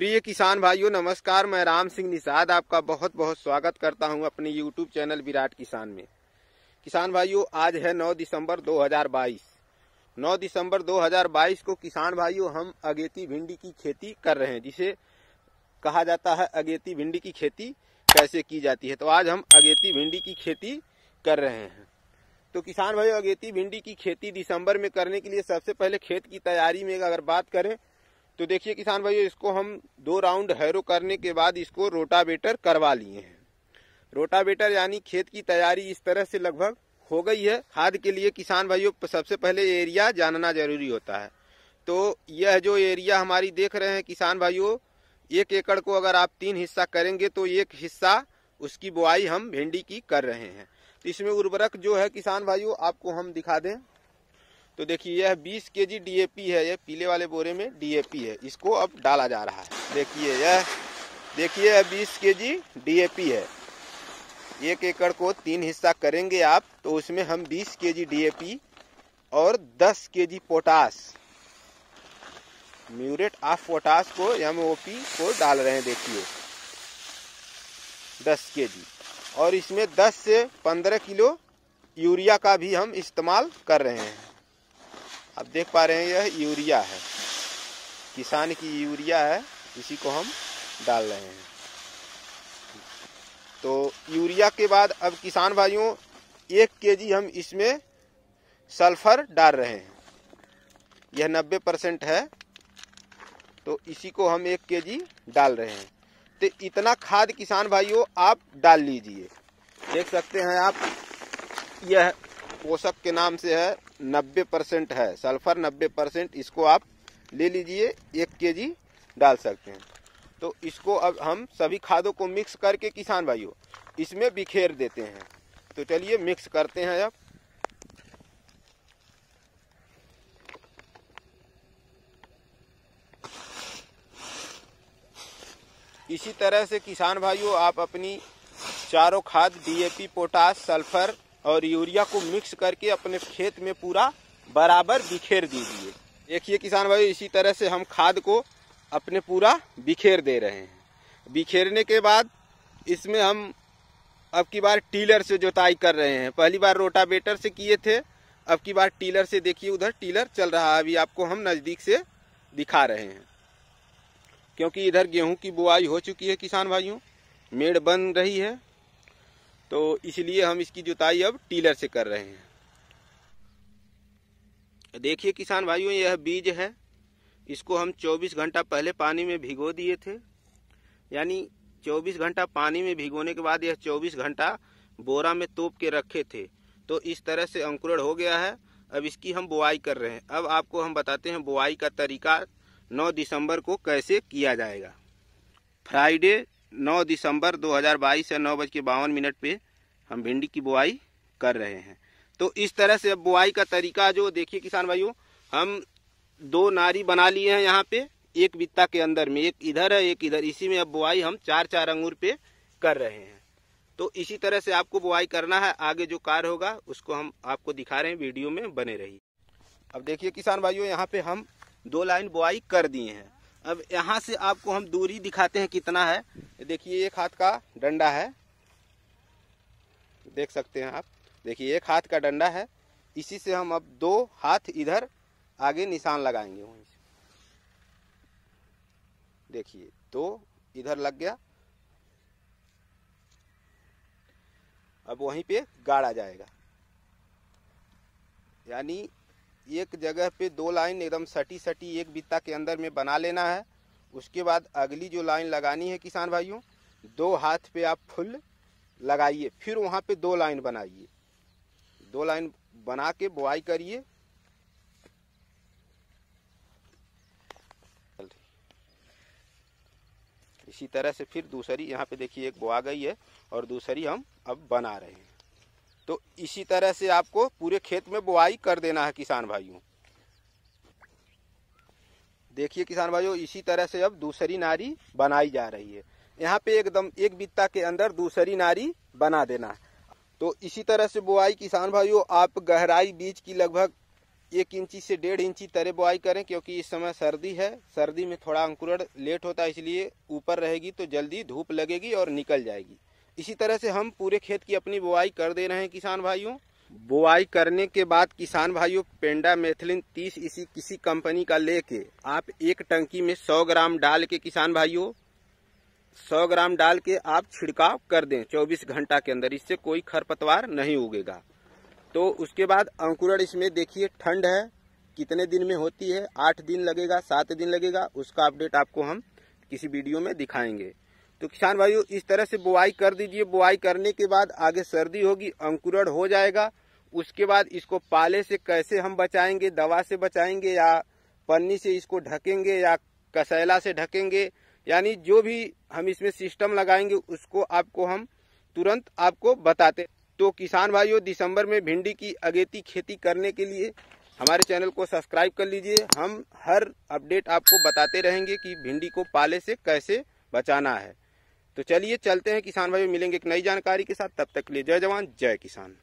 प्रिय किसान भाइयों नमस्कार। मैं राम सिंह निषाद आपका बहुत बहुत स्वागत करता हूं अपने YouTube चैनल विराट किसान में। किसान भाइयों आज है 9 दिसंबर 2022। 9 दिसंबर 2022 को किसान भाइयों हम अगेती भिंडी की खेती कर रहे हैं, जिसे कहा जाता है अगेती भिंडी की खेती कैसे की जाती है। तो आज हम अगेती भिंडी की खेती कर रहे हैं। तो किसान भाइयों अगेती भिंडी की खेती दिसंबर में करने के लिए सबसे पहले खेत की तैयारी में अगर बात करें तो देखिए किसान भाइयों, इसको हम 2 राउंड हैरो करने के बाद इसको रोटावेटर करवा लिए हैं। रोटावेटर यानी खेत की तैयारी इस तरह से लगभग हो गई है। खाद के लिए किसान भाइयों सबसे पहले एरिया जानना जरूरी होता है। तो यह जो एरिया हमारी देख रहे हैं किसान भाइयों, 1 एकड़ को अगर आप 3 हिस्सा करेंगे तो 1 हिस्सा उसकी बुआई हम भिंडी की कर रहे हैं। तो इसमें उर्वरक जो है किसान भाइयों आपको हम दिखा दें तो देखिए यह 20 केजी डीएपी है। यह पीले वाले बोरे में डीएपी है, इसको अब डाला जा रहा है। देखिए यह 20 केजी डीएपी है। 1 एकड़ को 3 हिस्सा करेंगे आप तो उसमें हम 20 केजी डीएपी और 10 KG potash, muriate of potash को एमओपी को डाल रहे हैं। देखिए 10 केजी और इसमें 10 से 15 किलो यूरिया का भी हम इस्तेमाल कर रहे हैं। आप देख पा रहे हैं यह यूरिया है, किसान की यूरिया है, इसी को हम डाल रहे हैं। तो यूरिया के बाद अब किसान भाइयों 1 केजी हम इसमें सल्फर डाल रहे हैं। यह 90% है तो इसी को हम 1 केजी डाल रहे हैं। तो इतना खाद किसान भाइयों आप डाल लीजिए। देख सकते हैं आप, यह पोषक के नाम से है, 90% है सल्फर, 90%। इसको आप ले लीजिए, 1 केजी डाल सकते हैं। तो इसको अब हम सभी खादों को मिक्स करके किसान भाइयों इसमें बिखेर देते हैं। तो चलिए मिक्स करते हैं। अब इसी तरह से किसान भाइयों आप अपनी चारों खाद डीएपी, पोटास, सल्फर और यूरिया को मिक्स करके अपने खेत में पूरा बराबर बिखेर दीजिए। देखिए किसान भाई इसी तरह से हम खाद को अपने पूरा बिखेर दे रहे हैं। बिखेरने के बाद इसमें हम अब की बार टीलर से जुताई कर रहे हैं। पहली बार रोटावेटर से किए थे, अब की बार टीलर से। देखिए उधर टीलर चल रहा है, अभी आपको हम नज़दीक से दिखा रहे हैं क्योंकि इधर गेहूं की बुआई हो चुकी है किसान भाइयों, मेड़ बन रही है, तो इसलिए हम इसकी जुताई अब टीलर से कर रहे हैं। देखिए किसान भाइयों यह बीज है, इसको हम 24 घंटा पहले पानी में भिगो दिए थे। यानी 24 घंटा पानी में भिगोने के बाद यह 24 घंटा बोरा में तोप के रखे थे। तो इस तरह से अंकुरण हो गया है। अब इसकी हम बुआई कर रहे हैं। अब आपको हम बताते हैं बुआई का तरीका 9 दिसंबर को कैसे किया जाएगा। फ्राइडे 9 दिसंबर 2022 से 9:52 पे हम भिंडी की बुआई कर रहे हैं। तो इस तरह से अब बुआई का तरीका जो देखिए किसान भाइयों, हम 2 नारी बना लिए हैं यहाँ पे, एक बित्ता के अंदर में, एक इधर है एक इधर। इसी में अब बुआई हम 4-4 अंगूर पे कर रहे हैं। तो इसी तरह से आपको बुआई करना है। आगे जो कार्य होगा उसको हम आपको दिखा रहे हैं, वीडियो में बने रहिए। अब देखिए किसान भाइयों यहाँ पे हम 2 लाइन बुआई कर दिए हैं। अब यहाँ से आपको हम दूरी दिखाते हैं कितना है। देखिए 1 हाथ का डंडा है, देख सकते हैं आप। देखिए 1 हाथ का डंडा है, इसी से हम अब 2 हाथ इधर आगे निशान लगाएंगे। वहीं से देखिए 2 इधर लग गया। अब वहीं पे गाड़ा जाएगा, यानी एक जगह पे 2 लाइन एकदम सटी सटी एक बित्ता के अंदर में बना लेना है। उसके बाद अगली जो लाइन लगानी है किसान भाइयों, 2 हाथ पे आप फुल लगाइए, फिर वहाँ पे 2 लाइन बनाइए। 2 लाइन बना के बुआई करिए। इसी तरह से फिर दूसरी यहाँ पे देखिए एक बुआ गई है और दूसरी हम अब बना रहे हैं। तो इसी तरह से आपको पूरे खेत में बुआई कर देना है किसान भाइयों। देखिए किसान भाइयों इसी तरह से अब दूसरी नारी बनाई जा रही है। यहाँ पे एकदम एक बित्ता के अंदर दूसरी नारी बना देना है। तो इसी तरह से बुआई किसान भाइयों आप गहराई बीज की लगभग 1 इंची से 1.5 इंची तरह बुआई करें, क्योंकि इस समय सर्दी है। सर्दी में थोड़ा अंकुरण लेट होता है, इसलिए ऊपर रहेगी तो जल्दी धूप लगेगी और निकल जाएगी। इसी तरह से हम पूरे खेत की अपनी बुआई कर दे रहे हैं किसान भाइयों। बुआई करने के बाद किसान भाइयों पेंडामेथिलिन 30 इसी किसी कंपनी का लेके आप एक टंकी में 100 ग्राम डाल के किसान भाइयों 100 ग्राम डाल के आप छिड़काव कर दें 24 घंटा के अंदर। इससे कोई खरपतवार नहीं उगेगा। तो उसके बाद अंकुरण इसमें देखिए ठंड है, कितने दिन में होती है, 8 दिन लगेगा, 7 दिन लगेगा, उसका अपडेट आपको हम किसी वीडियो में दिखाएंगे। तो किसान भाइयों इस तरह से बुआई कर दीजिए। बुआई करने के बाद आगे सर्दी होगी, अंकुरण हो जाएगा। उसके बाद इसको पाले से कैसे हम बचाएंगे, दवा से बचाएंगे या पन्नी से इसको ढकेंगे या कसैला से ढकेंगे, यानी जो भी हम इसमें सिस्टम लगाएंगे उसको आपको हम तुरंत आपको बताते। तो किसान भाइयों दिसंबर में भिंडी की अगेती खेती करने के लिए हमारे चैनल को सब्सक्राइब कर लीजिए। हम हर अपडेट आपको बताते रहेंगे कि भिंडी को पाले से कैसे बचाना है। तो चलिए चलते हैं किसान भाइयों, मिलेंगे एक नई जानकारी के साथ। तब तक के लिए जय जवान जय किसान।